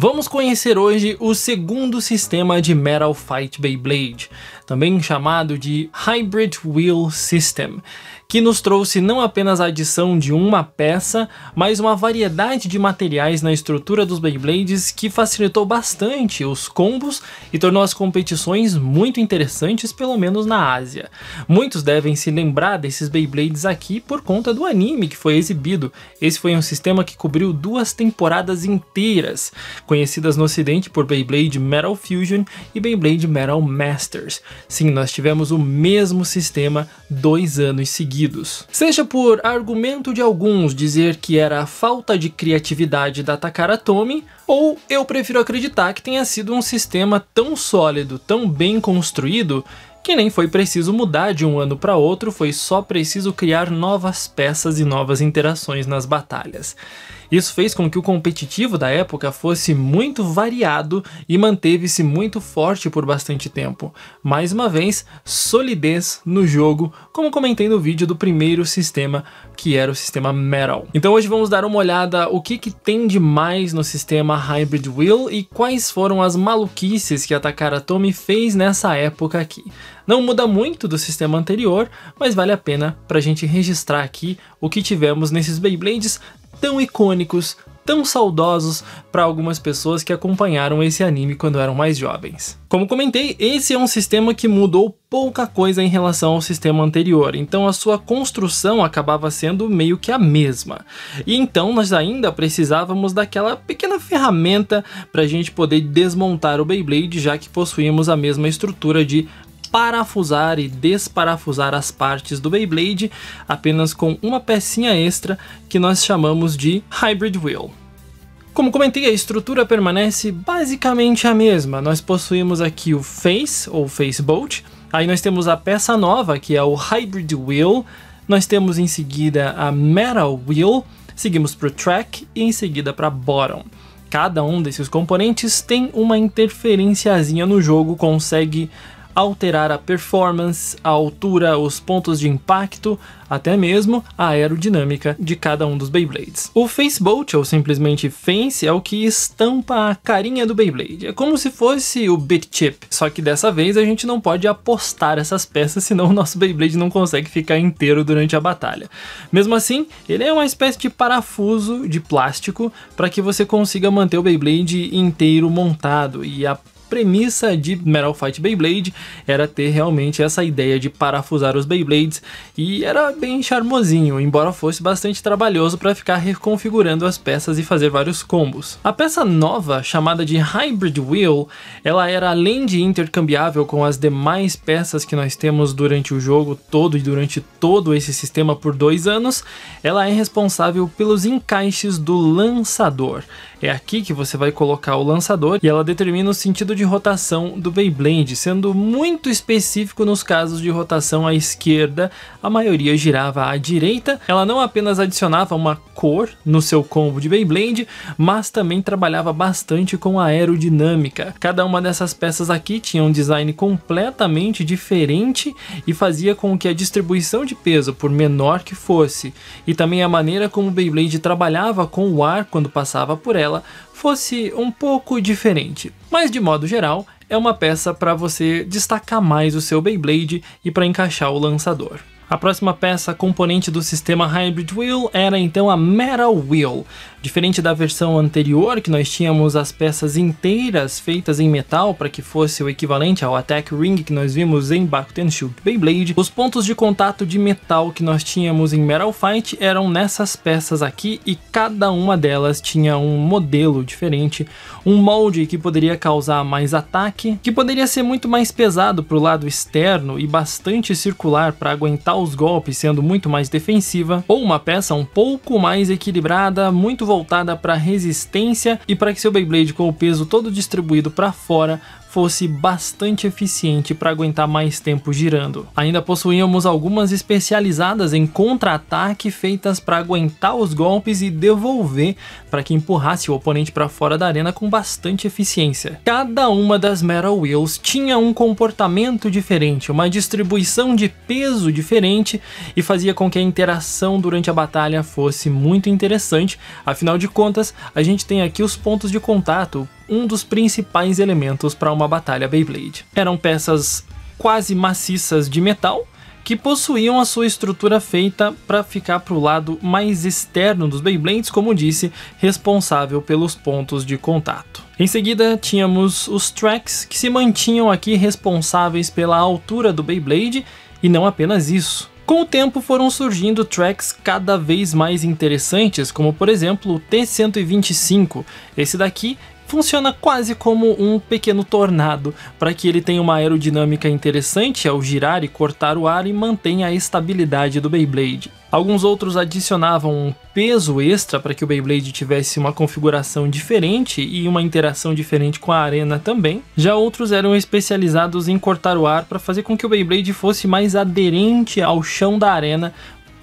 Vamos conhecer hoje o segundo sistema de Metal Fight Beyblade, também chamado de Hybrid Wheel System, que nos trouxe não apenas a adição de uma peça, mas uma variedade de materiais na estrutura dos Beyblades que facilitou bastante os combos e tornou as competições muito interessantes, pelo menos na Ásia. Muitos devem se lembrar desses Beyblades aqui por conta do anime que foi exibido. Esse foi um sistema que cobriu 2 temporadas inteiras, conhecidas no ocidente por Beyblade Metal Fusion e Beyblade Metal Masters. Sim, nós tivemos o mesmo sistema 2 anos seguidos. Seja por argumento de alguns dizer que era a falta de criatividade da Takara Tomy, ou eu prefiro acreditar que tenha sido um sistema tão sólido, tão bem construído, que nem foi preciso mudar de um ano para outro, foi só preciso criar novas peças e novas interações nas batalhas. Isso fez com que o competitivo da época fosse muito variado e manteve-se muito forte por bastante tempo. Mais uma vez, solidez no jogo, como comentei no vídeo do primeiro sistema, que era o sistema Metal. Então hoje vamos dar uma olhada o que tem de mais no sistema Hybrid Wheel e quais foram as maluquices que a Takara Tomy fez nessa época aqui. Não muda muito do sistema anterior, mas vale a pena pra gente registrar aqui o que tivemos nesses Beyblades tão icônicos, tão saudosos para algumas pessoas que acompanharam esse anime quando eram mais jovens. Como comentei, esse é um sistema que mudou pouca coisa em relação ao sistema anterior, então a sua construção acabava sendo meio que a mesma. E então nós ainda precisávamos daquela pequena ferramenta para a gente poder desmontar o Beyblade, já que possuímos a mesma estrutura de parafusar e desparafusar as partes do Beyblade apenas com uma pecinha extra que nós chamamos de Hybrid Wheel. Como comentei, a estrutura permanece basicamente a mesma. Nós possuímos aqui o Face ou Face Bolt, aí nós temos a peça nova que é o Hybrid Wheel, nós temos em seguida a Metal Wheel, seguimos para o Track e em seguida para Bottom. Cada um desses componentes tem uma interferenciazinha no jogo, consegue alterar a performance, a altura, os pontos de impacto, até mesmo a aerodinâmica de cada um dos Beyblades. O Face Bolt, ou simplesmente Face, é o que estampa a carinha do Beyblade. É como se fosse o Bit Chip, só que dessa vez a gente não pode apostar essas peças, senão o nosso Beyblade não consegue ficar inteiro durante a batalha. Mesmo assim, ele é uma espécie de parafuso de plástico para que você consiga manter o Beyblade inteiro montado, e a premissa de Metal Fight Beyblade era ter realmente essa ideia de parafusar os Beyblades, e era bem charmosinho, embora fosse bastante trabalhoso para ficar reconfigurando as peças e fazer vários combos. A peça nova, chamada de Hybrid Wheel, ela era, além de intercambiável com as demais peças que nós temos durante o jogo todo e durante todo esse sistema por 2 anos, ela é responsável pelos encaixes do lançador. É aqui que você vai colocar o lançador e ela determina o sentido de rotação do Beyblade, sendo muito específico nos casos de rotação à esquerda, a maioria girava à direita. Ela não apenas adicionava uma cor no seu combo de Beyblade, mas também trabalhava bastante com a aerodinâmica. Cada uma dessas peças aqui tinha um design completamente diferente e fazia com que a distribuição de peso, por menor que fosse, e também a maneira como o Beyblade trabalhava com o ar quando passava por ela, fosse um pouco diferente. Mas de modo geral, é uma peça para você destacar mais o seu Beyblade e para encaixar o lançador. A próxima peça componente do sistema Hybrid Wheel era então a Metal Wheel. Diferente da versão anterior, que nós tínhamos as peças inteiras feitas em metal para que fosse o equivalente ao Attack Ring que nós vimos em Bakuten Shoot Beyblade, os pontos de contato de metal que nós tínhamos em Metal Fight eram nessas peças aqui, e cada uma delas tinha um modelo diferente, um molde que poderia causar mais ataque, que poderia ser muito mais pesado para o lado externo e bastante circular para aguentar os golpes, sendo muito mais defensiva, ou uma peça um pouco mais equilibrada, muito voltada para resistência e para que seu Beyblade, com o peso todo distribuído para fora, fosse bastante eficiente para aguentar mais tempo girando. Ainda possuíamos algumas especializadas em contra-ataque feitas para aguentar os golpes e devolver para que empurrasse o oponente para fora da arena com bastante eficiência. Cada uma das Metal Wheels tinha um comportamento diferente, uma distribuição de peso diferente e fazia com que a interação durante a batalha fosse muito interessante. Afinal de contas, a gente tem aqui os pontos de contato, um dos principais elementos para uma batalha Beyblade. Eram peças quase maciças de metal, que possuíam a sua estrutura feita para ficar para o lado mais externo dos Beyblades, como disse, responsável pelos pontos de contato. Em seguida, tínhamos os tracks, que se mantinham aqui responsáveis pela altura do Beyblade, e não apenas isso. Com o tempo foram surgindo tracks cada vez mais interessantes, como por exemplo o T-125. Esse daqui funciona quase como um pequeno tornado, para que ele tenha uma aerodinâmica interessante ao girar e cortar o ar e mantenha a estabilidade do Beyblade. Alguns outros adicionavam um peso extra para que o Beyblade tivesse uma configuração diferente e uma interação diferente com a arena também. Já outros eram especializados em cortar o ar para fazer com que o Beyblade fosse mais aderente ao chão da arena,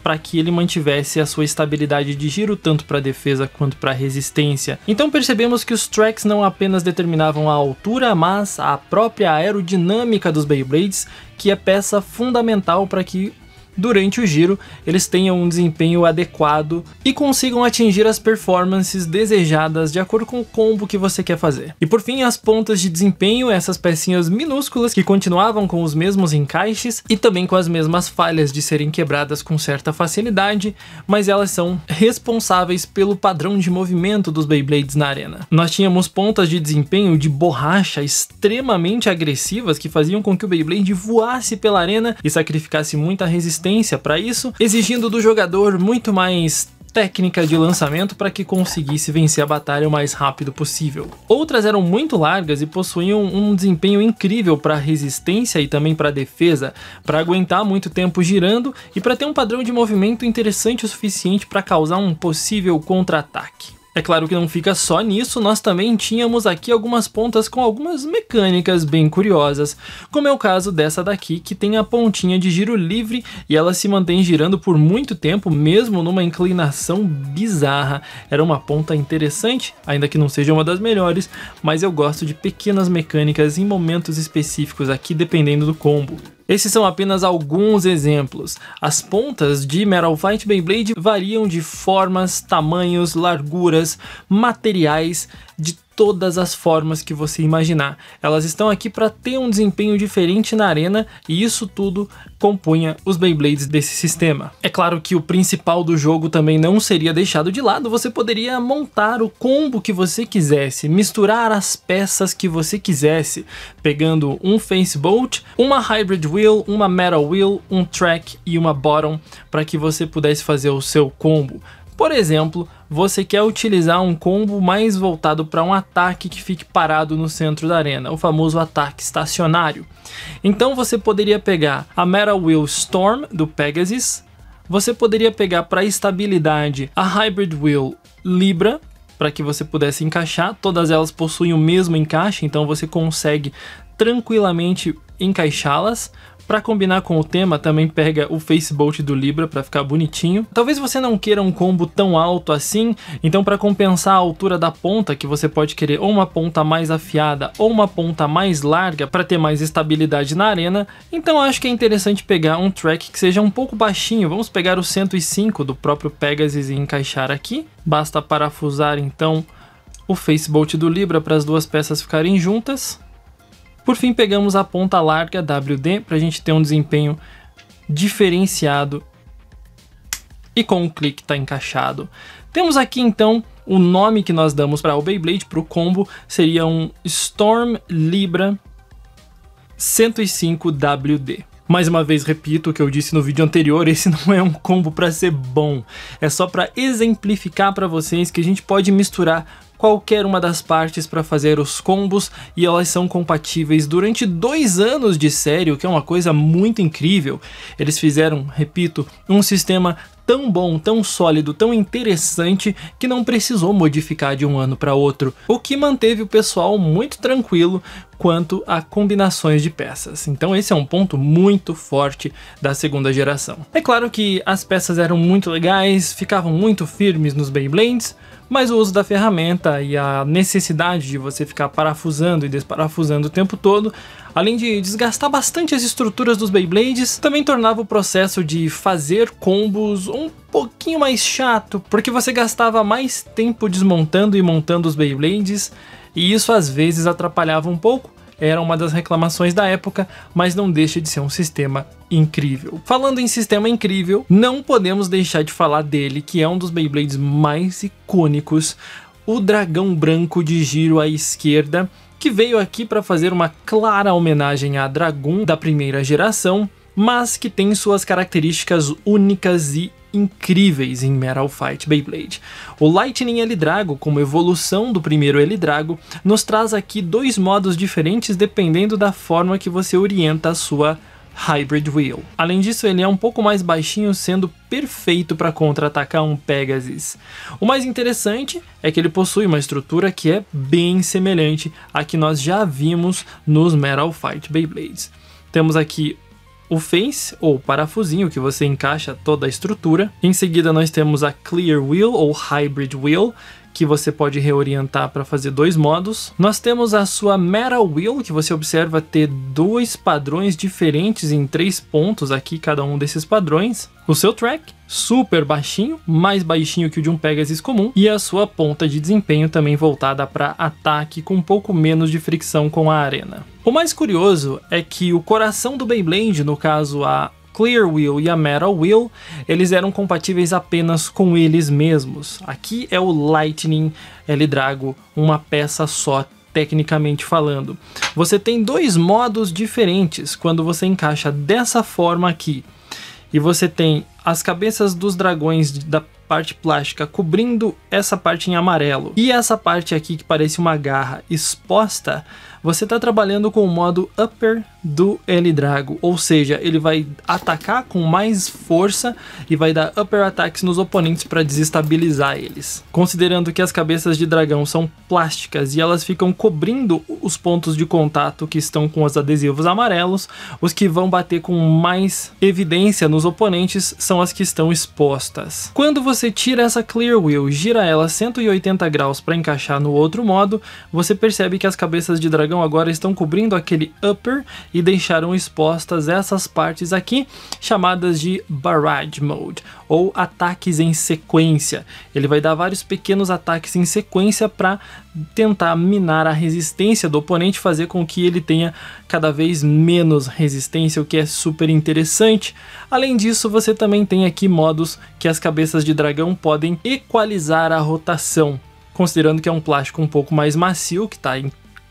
para que ele mantivesse a sua estabilidade de giro tanto para defesa quanto para resistência. Então percebemos que os tracks não apenas determinavam a altura, mas a própria aerodinâmica dos Beyblades, que é peça fundamental para que durante o giro eles tenham um desempenho adequado e consigam atingir as performances desejadas de acordo com o combo que você quer fazer. E por fim, as pontas de desempenho, essas pecinhas minúsculas que continuavam com os mesmos encaixes e também com as mesmas falhas de serem quebradas com certa facilidade, mas elas são responsáveis pelo padrão de movimento dos Beyblades na arena. Nós tínhamos pontas de desempenho de borracha extremamente agressivas que faziam com que o Beyblade voasse pela arena e sacrificasse muita resistência para isso, exigindo do jogador muito mais técnica de lançamento para que conseguisse vencer a batalha o mais rápido possível. Outras eram muito largas e possuíam um desempenho incrível para resistência e também para defesa, para aguentar muito tempo girando e para ter um padrão de movimento interessante o suficiente para causar um possível contra-ataque. É claro que não fica só nisso, nós também tínhamos aqui algumas pontas com algumas mecânicas bem curiosas, como é o caso dessa daqui, que tem a pontinha de giro livre e ela se mantém girando por muito tempo, mesmo numa inclinação bizarra. Era uma ponta interessante, ainda que não seja uma das melhores, mas eu gosto de pequenas mecânicas em momentos específicos aqui, dependendo do combo. Esses são apenas alguns exemplos. As pontas de Metal Fight Beyblade variam de formas, tamanhos, larguras, materiais, de todas as formas que você imaginar. Elas estão aqui para ter um desempenho diferente na arena e isso tudo compunha os Beyblades desse sistema. É claro que o principal do jogo também não seria deixado de lado, você poderia montar o combo que você quisesse, misturar as peças que você quisesse, pegando um Face Bolt, uma Hybrid Wheel, uma Metal Wheel, um Track e uma Bottom, para que você pudesse fazer o seu combo. Por exemplo, você quer utilizar um combo mais voltado para um ataque que fique parado no centro da arena, o famoso ataque estacionário. Então você poderia pegar a Metal Wheel Storm do Pegasus, você poderia pegar para estabilidade a Hybrid Wheel Libra, para que você pudesse encaixar, todas elas possuem o mesmo encaixe, então você consegue tranquilamente encaixá-las. Para combinar com o tema, também pega o Face Bolt do Libra para ficar bonitinho. Talvez você não queira um combo tão alto assim, então para compensar a altura da ponta, que você pode querer ou uma ponta mais afiada ou uma ponta mais larga para ter mais estabilidade na arena, então acho que é interessante pegar um track que seja um pouco baixinho. Vamos pegar o 105 do próprio Pegasus e encaixar aqui. Basta parafusar então o Face Bolt do Libra para as duas peças ficarem juntas. Por fim, pegamos a ponta larga WD para a gente ter um desempenho diferenciado e com o clique está encaixado. Temos aqui então o nome que nós damos para o Beyblade, para o combo, seria um Storm Libra 105 WD. Mais uma vez repito o que eu disse no vídeo anterior, esse não é um combo para ser bom, é só para exemplificar para vocês que a gente pode misturar qualquer uma das partes para fazer os combos e elas são compatíveis durante 2 anos de série, o que é uma coisa muito incrível. Eles fizeram, repito, um sistema tão bom, tão sólido, tão interessante que não precisou modificar de um ano para outro, o que manteve o pessoal muito tranquilo quanto a combinações de peças. Então esse é um ponto muito forte da segunda geração. É claro que as peças eram muito legais, ficavam muito firmes nos Beyblades, mas o uso da ferramenta e a necessidade de você ficar parafusando e desparafusando o tempo todo, além de desgastar bastante as estruturas dos Beyblades, também tornava o processo de fazer combos um pouquinho mais chato, porque você gastava mais tempo desmontando e montando os Beyblades, e isso às vezes atrapalhava um pouco. Era uma das reclamações da época, mas não deixa de ser um sistema incrível. Falando em sistema incrível, não podemos deixar de falar dele, que é um dos Beyblades mais icônicos, o dragão branco de giro à esquerda, que veio aqui para fazer uma clara homenagem à Dragoon da primeira geração, mas que tem suas características únicas e incríveis em Metal Fight Beyblade. O Lightning L-Drago, como evolução do primeiro L-Drago, nos traz aqui dois modos diferentes dependendo da forma que você orienta a sua Hybrid Wheel. Além disso, ele é um pouco mais baixinho, sendo perfeito para contra-atacar um Pegasus. O mais interessante é que ele possui uma estrutura que é bem semelhante à que nós já vimos nos Metal Fight Beyblades. Temos aqui o face, ou parafusinho, que você encaixa toda a estrutura. Em seguida nós temos a Clear Wheel, ou Hybrid Wheel, que você pode reorientar para fazer dois modos. Nós temos a sua Metal Wheel, que você observa ter dois padrões diferentes em 3 pontos aqui, cada um desses padrões. O seu track, super baixinho, mais baixinho que o de um Pegasus comum. E a sua ponta de desempenho também voltada para ataque, com um pouco menos de fricção com a arena. O mais curioso é que o coração do Beyblade, no caso a Clear Wheel e a Metal Wheel, eles eram compatíveis apenas com eles mesmos. Aqui é o Lightning L-Drago, uma peça só, tecnicamente falando. Você tem dois modos diferentes quando você encaixa dessa forma aqui. E você tem as cabeças dos dragões da parte plástica cobrindo essa parte em amarelo. E essa parte aqui que parece uma garra exposta, você está trabalhando com o modo Upper do L-Drago, ou seja, ele vai atacar com mais força e vai dar Upper Attacks nos oponentes para desestabilizar eles. Considerando que as cabeças de dragão são plásticas e elas ficam cobrindo os pontos de contato que estão com os adesivos amarelos, os que vão bater com mais evidência nos oponentes são as que estão expostas. Quando você tira essa Clear Wheel e gira ela 180 graus para encaixar no outro modo, você percebe que as cabeças de dragão agora estão cobrindo aquele Upper e deixaram expostas essas partes aqui, chamadas de Barrage Mode, ou ataques em sequência. Ele vai dar vários pequenos ataques em sequência para tentar minar a resistência do oponente, fazer com que ele tenha cada vez menos resistência, o que é super interessante. Além disso, você também tem aqui modos que as cabeças de dragão podem equalizar a rotação, considerando que é um plástico um pouco mais macio, que está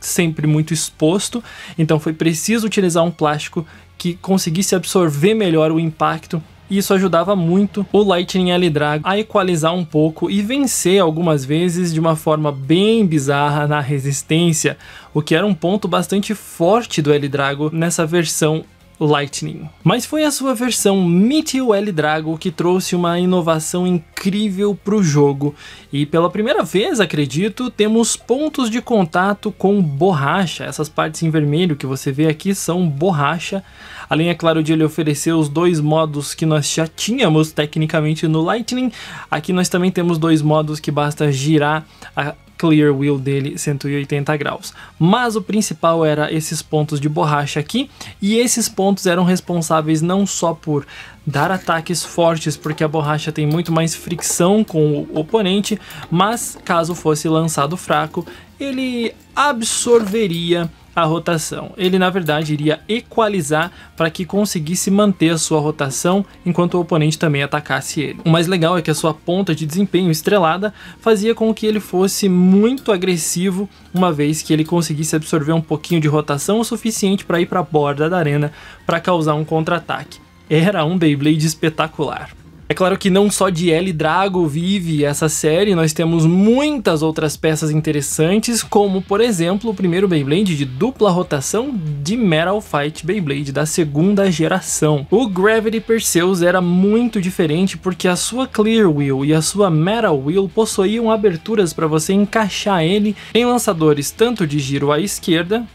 sempre muito exposto, então foi preciso utilizar um plástico que conseguisse absorver melhor o impacto, e isso ajudava muito o Lightning L-Drago a equalizar um pouco e vencer algumas vezes de uma forma bem bizarra na resistência, o que era um ponto bastante forte do L-Drago nessa versão Lightning. Mas foi a sua versão Meteor L-Drago que trouxe uma inovação incrível para o jogo, e pela primeira vez, acredito, temos pontos de contato com borracha. Essas partes em vermelho que você vê aqui são borracha, além, é claro, de ele oferecer os dois modos que nós já tínhamos tecnicamente no Lightning. Aqui nós também temos dois modos que basta girar a Clear Wheel dele 180 graus. Mas o principal era esses pontos de borracha aqui, e esses pontos eram responsáveis não só por dar ataques fortes, porque a borracha tem muito mais fricção com o oponente, mas caso fosse lançado fraco, ele absorveria a rotação. Ele, na verdade, iria equalizar para que conseguisse manter a sua rotação enquanto o oponente também atacasse ele. O mais legal é que a sua ponta de desempenho estrelada fazia com que ele fosse muito agressivo, uma vez que ele conseguisse absorver um pouquinho de rotação o suficiente para ir para a borda da arena para causar um contra-ataque. Era um Beyblade espetacular. É claro que não só de L Drago vive essa série, nós temos muitas outras peças interessantes, como por exemplo o primeiro Beyblade de dupla rotação de Metal Fight Beyblade da segunda geração. O Gravity Perseus era muito diferente porque a sua Clear Wheel e a sua Metal Wheel possuíam aberturas para você encaixar ele em lançadores tanto de giro à esquerda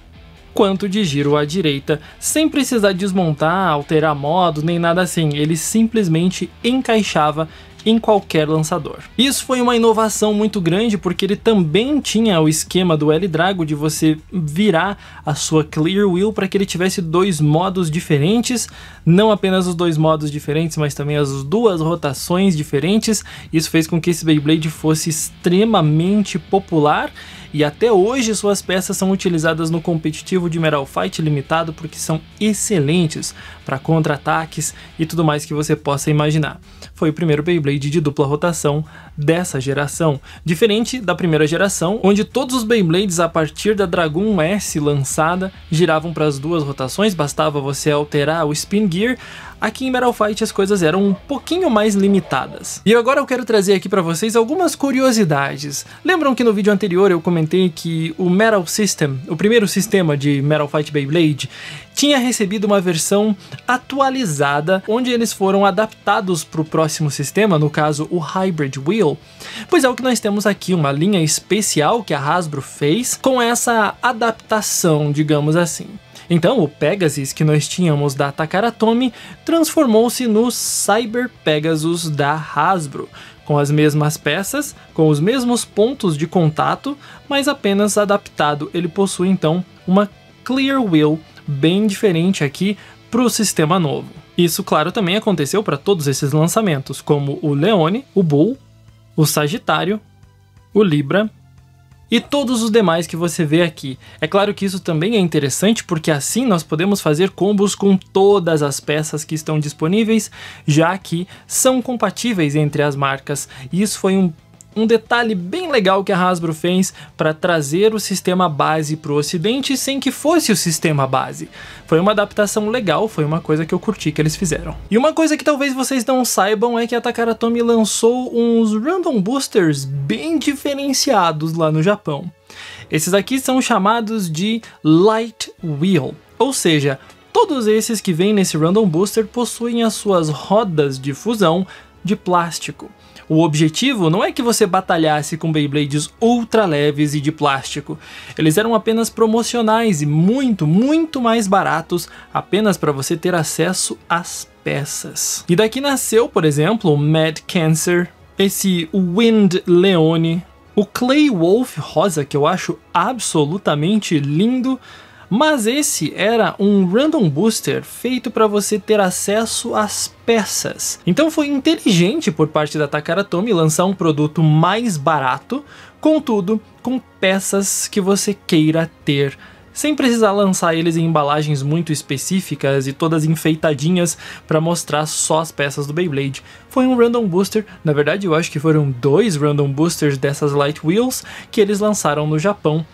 quanto de giro à direita, sem precisar desmontar, alterar modos, nem nada assim, ele simplesmente encaixava em qualquer lançador. Isso foi uma inovação muito grande porque ele também tinha o esquema do L Drago de você virar a sua Clear Wheel para que ele tivesse dois modos diferentes, não apenas os dois modos diferentes, mas também as duas rotações diferentes. Isso fez com que esse Beyblade fosse extremamente popular e até hoje suas peças são utilizadas no competitivo de Metal Fight limitado porque são excelentes para contra-ataques e tudo mais que você possa imaginar. Foi o primeiro Beyblade de dupla rotação dessa geração, diferente da primeira geração, onde todos os Beyblades a partir da Dragoon S lançada giravam para as duas rotações, bastava você alterar o Spin Gear. Aqui em Metal Fight as coisas eram um pouquinho mais limitadas. E agora eu quero trazer aqui para vocês algumas curiosidades. Lembram que no vídeo anterior eu comentei que o Metal System, o primeiro sistema de Metal Fight Beyblade, tinha recebido uma versão atualizada, onde eles foram adaptados para o próximo sistema, no caso o Hybrid Wheel? Pois é o que nós temos aqui, uma linha especial que a Hasbro fez com essa adaptação, digamos assim. Então o Pegasus que nós tínhamos da Takara Tomy transformou-se no Cyber Pegasus da Hasbro, com as mesmas peças, com os mesmos pontos de contato, mas apenas adaptado. Ele possui então uma Clear Wheel bem diferente aqui para o sistema novo. Isso, claro, também aconteceu para todos esses lançamentos, como o Leone, o Bull, o Sagitário, o Libra e todos os demais que você vê aqui. É claro que isso também é interessante porque assim nós podemos fazer combos com todas as peças que estão disponíveis, já que são compatíveis entre as marcas. E isso foi um detalhe bem legal que a Hasbro fez para trazer o sistema base para o ocidente sem que fosse o sistema base. Foi uma adaptação legal, foi uma coisa que eu curti que eles fizeram. E uma coisa que talvez vocês não saibam é que a Takara Tomy lançou uns Random Boosters bem diferenciados lá no Japão. Esses aqui são chamados de Light Wheel, ou seja, todos esses que vêm nesse Random Booster possuem as suas rodas de fusão de plástico. O objetivo não é que você batalhasse com Beyblades ultra leves e de plástico. Eles eram apenas promocionais e muito mais baratos, apenas para você ter acesso às peças. E daqui nasceu, por exemplo, o Mad Cancer, esse Wind Leone, o Clay Wolf rosa, que eu acho absolutamente lindo. Mas esse era um Random Booster feito para você ter acesso às peças. Então foi inteligente por parte da Takara Tomy lançar um produto mais barato, contudo com peças que você queira ter, sem precisar lançar eles em embalagens muito específicas e todas enfeitadinhas para mostrar só as peças do Beyblade. Foi um Random Booster, na verdade eu acho que foram 2 Random Boosters dessas Light Wheels que eles lançaram no Japão,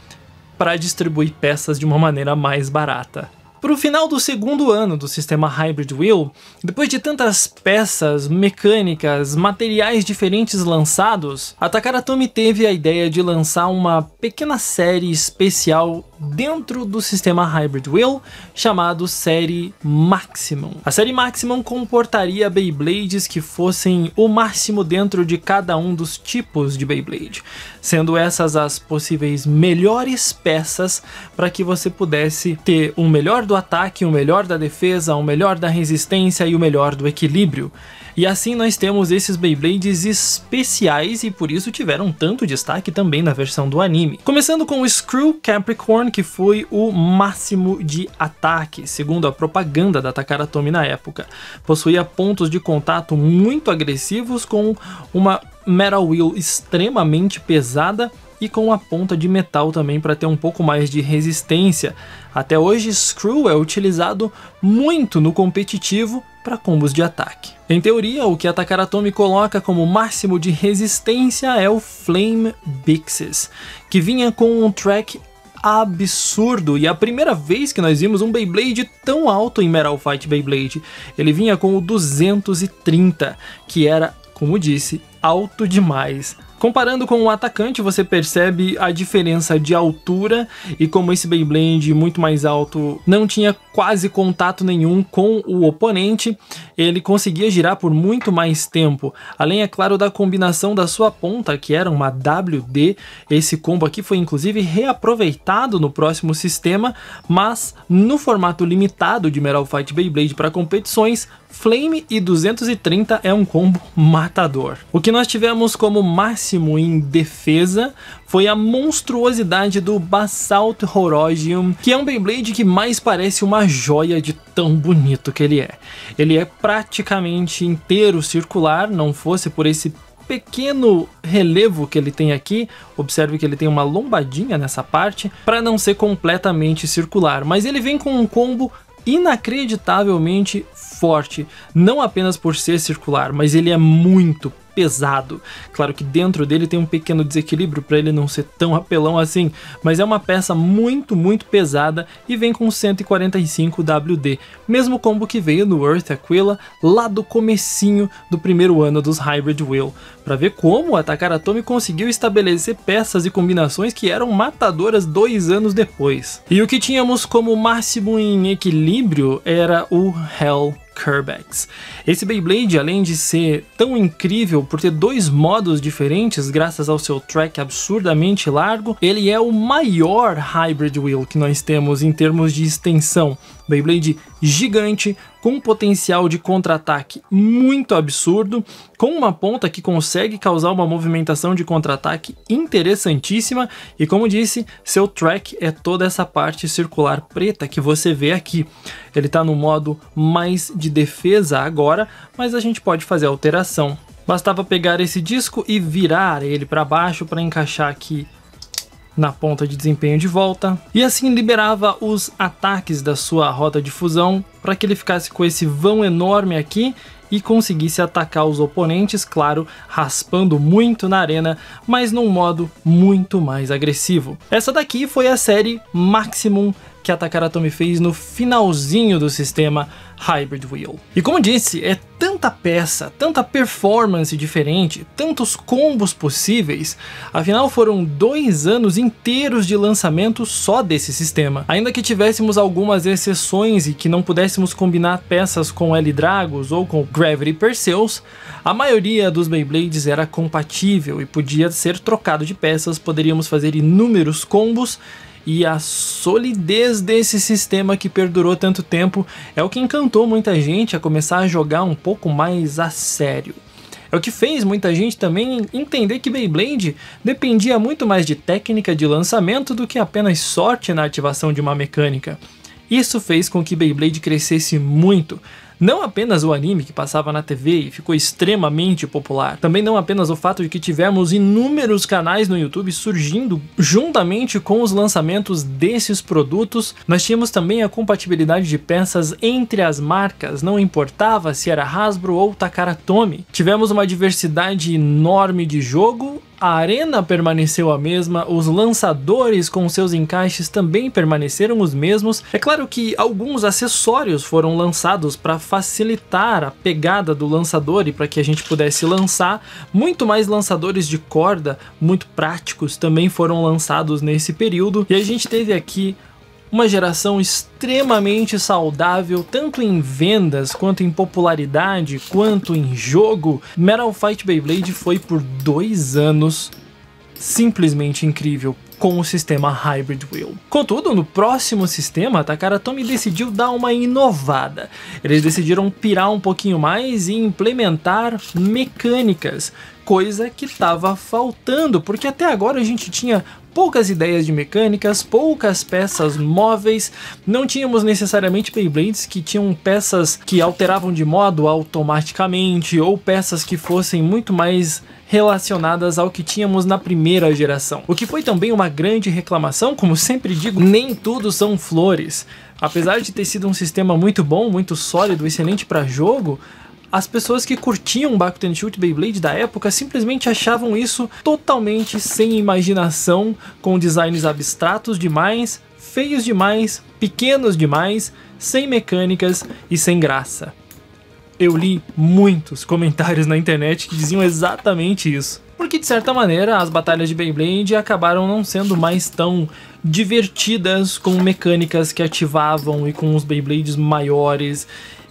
para distribuir peças de uma maneira mais barata. Para o final do segundo ano do sistema Hybrid Wheel, depois de tantas peças, mecânicas, materiais diferentes lançados, a Takara Tomy teve a ideia de lançar uma pequena série especial dentro do sistema Hybrid Wheel, chamado Série Maximum. A Série Maximum comportaria Beyblades que fossem o máximo dentro de cada um dos tipos de Beyblade, sendo essas as possíveis melhores peças para que você pudesse ter o melhor do ataque, o melhor da defesa, o melhor da resistência e o melhor do equilíbrio. E assim nós temos esses Beyblades especiais e por isso tiveram tanto destaque também na versão do anime. Começando com o Screw Capricorn, que foi o máximo de ataque, segundo a propaganda da Takara Tomy na época. Possuía pontos de contato muito agressivos com uma Metal Wheel extremamente pesada e com a ponta de metal também para ter um pouco mais de resistência. Até hoje, Screw é utilizado muito no competitivo para combos de ataque. Em teoria, o que a Takara Tomy coloca como máximo de resistência é o Flame Bixes, que vinha com um track absurdo, e a primeira vez que nós vimos um Beyblade tão alto em Metal Fight Beyblade. Ele vinha com o 230, que era, como disse, alto demais. Comparando com o atacante, você percebe a diferença de altura, e como esse Beyblade muito mais alto não tinha quase contato nenhum com o oponente, ele conseguia girar por muito mais tempo. Além, é claro, da combinação da sua ponta, que era uma WD. Esse combo aqui foi inclusive reaproveitado no próximo sistema, mas no formato limitado de Metal Fight Beyblade para competições, Flame e 230 é um combo matador. O que nós tivemos como máximo em defesa foi a monstruosidade do Basalt Horogium, que é um Beyblade que mais parece uma joia de tão bonito que ele é. Ele é praticamente inteiro circular, não fosse por esse pequeno relevo que ele tem aqui. Observe que ele tem uma lombadinha nessa parte, para não ser completamente circular, mas ele vem com um combo inacreditavelmente forte, não apenas por ser circular, mas ele é muito pesado. Claro que dentro dele tem um pequeno desequilíbrio para ele não ser tão apelão assim, mas é uma peça muito pesada e vem com 145 WD, mesmo combo que veio no Earth Aquila lá do comecinho do primeiro ano dos Hybrid Wheel, para ver como a Takara Tomy conseguiu estabelecer peças e combinações que eram matadoras 2 anos depois. E o que tínhamos como máximo em equilíbrio era o Hell Kerbex. Esse Beyblade, além de ser tão incrível por ter 2 modos diferentes graças ao seu track absurdamente largo, ele é o maior Hybrid Wheel que nós temos em termos de extensão. Beyblade gigante, com um potencial de contra-ataque muito absurdo, com uma ponta que consegue causar uma movimentação de contra-ataque interessantíssima, e como disse, seu track é toda essa parte circular preta que você vê aqui. Ele está no modo mais de defesa agora, mas a gente pode fazer alteração. Bastava pegar esse disco e virar ele para baixo para encaixar aqui na ponta de desempenho de volta, e assim liberava os ataques da sua roda de fusão para que ele ficasse com esse vão enorme aqui e conseguisse atacar os oponentes, claro, raspando muito na arena, mas num modo muito mais agressivo. Essa daqui foi a série Maximum que a Takara Tomy fez no finalzinho do sistema Hybrid Wheel. E como disse, é tanta peça, tanta performance diferente, tantos combos possíveis, afinal foram 2 anos inteiros de lançamento só desse sistema. Ainda que tivéssemos algumas exceções e que não pudéssemos combinar peças com L-Dragos ou com Gravity Perseus, a maioria dos Beyblades era compatível e podia ser trocado de peças, poderíamos fazer inúmeros combos, e a solidez desse sistema que perdurou tanto tempo é o que encantou muita gente a começar a jogar um pouco mais a sério. É o que fez muita gente também entender que Beyblade dependia muito mais de técnica de lançamento do que apenas sorte na ativação de uma mecânica. Isso fez com que Beyblade crescesse muito. Não apenas o anime que passava na TV e ficou extremamente popular, também não apenas o fato de que tivemos inúmeros canais no YouTube surgindo juntamente com os lançamentos desses produtos, nós tínhamos também a compatibilidade de peças entre as marcas, não importava se era Hasbro ou Takara Tomy. Tivemos uma diversidade enorme de jogo, a arena permaneceu a mesma, os lançadores com seus encaixes também permaneceram os mesmos. É claro que alguns acessórios foram lançados para facilitar a pegada do lançador e para que a gente pudesse lançar. Muito mais lançadores de corda, muito práticos, também foram lançados nesse período. E a gente teve aqui uma geração extremamente saudável, tanto em vendas, quanto em popularidade, quanto em jogo. Metal Fight Beyblade foi por 2 anos simplesmente incrível com o sistema Hybrid Wheel. Contudo, no próximo sistema, a Takara Tomy decidiu dar uma inovada. Eles decidiram pirar um pouquinho mais e implementar mecânicas, coisa que estava faltando, porque até agora a gente tinha poucas ideias de mecânicas, poucas peças móveis, não tínhamos necessariamente Beyblades que tinham peças que alteravam de modo automaticamente ou peças que fossem muito mais relacionadas ao que tínhamos na primeira geração. O que foi também uma grande reclamação, como sempre digo, nem tudo são flores. Apesar de ter sido um sistema muito bom, muito sólido, excelente para jogo, as pessoas que curtiam Bakugan Shoot Beyblade da época simplesmente achavam isso totalmente sem imaginação, com designs abstratos demais, feios demais, pequenos demais, sem mecânicas e sem graça. Eu li muitos comentários na internet que diziam exatamente isso. Porque, de certa maneira, as batalhas de Beyblade acabaram não sendo mais tão divertidas, com mecânicas que ativavam e com os Beyblades maiores,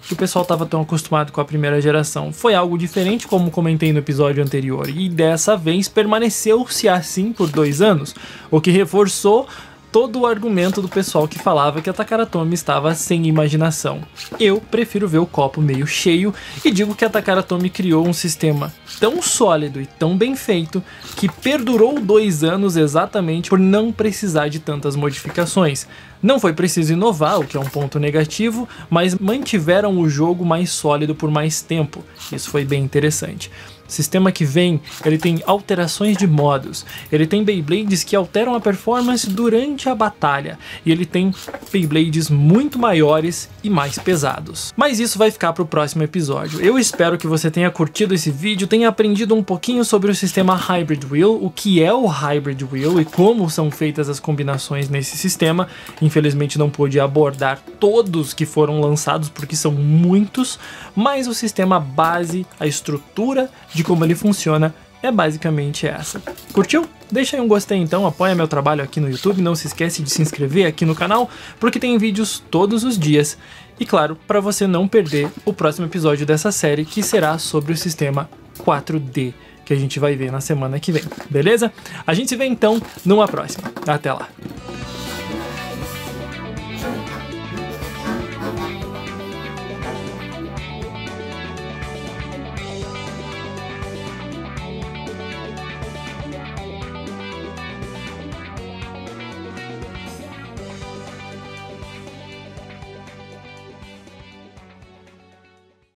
que o pessoal estava tão acostumado com a primeira geração. Foi algo diferente, como comentei no episódio anterior, e dessa vez permaneceu-se assim por 2 anos, o que reforçou todo o argumento do pessoal que falava que a Takara Tomy estava sem imaginação. Eu prefiro ver o copo meio cheio e digo que a Takara Tomy criou um sistema tão sólido e tão bem feito que perdurou 2 anos exatamente por não precisar de tantas modificações. Não foi preciso inovar, o que é um ponto negativo, mas mantiveram o jogo mais sólido por mais tempo. Isso foi bem interessante. O sistema que vem, ele tem alterações de modos, ele tem Beyblades que alteram a performance durante a batalha, e ele tem Beyblades muito maiores e mais pesados. Mas isso vai ficar para o próximo episódio. Eu espero que você tenha curtido esse vídeo, tenha aprendido um pouquinho sobre o sistema Hybrid Wheel, o que é o Hybrid Wheel e como são feitas as combinações nesse sistema. Infelizmente não pude abordar todos que foram lançados, porque são muitos, mas o sistema base, a estrutura de como ele funciona é basicamente essa. Curtiu? Deixa aí um gostei então, apoia meu trabalho aqui no YouTube, não se esquece de se inscrever aqui no canal, porque tem vídeos todos os dias. E claro, para você não perder o próximo episódio dessa série, que será sobre o sistema 4D, que a gente vai ver na semana que vem, beleza? A gente se vê então numa próxima. Até lá!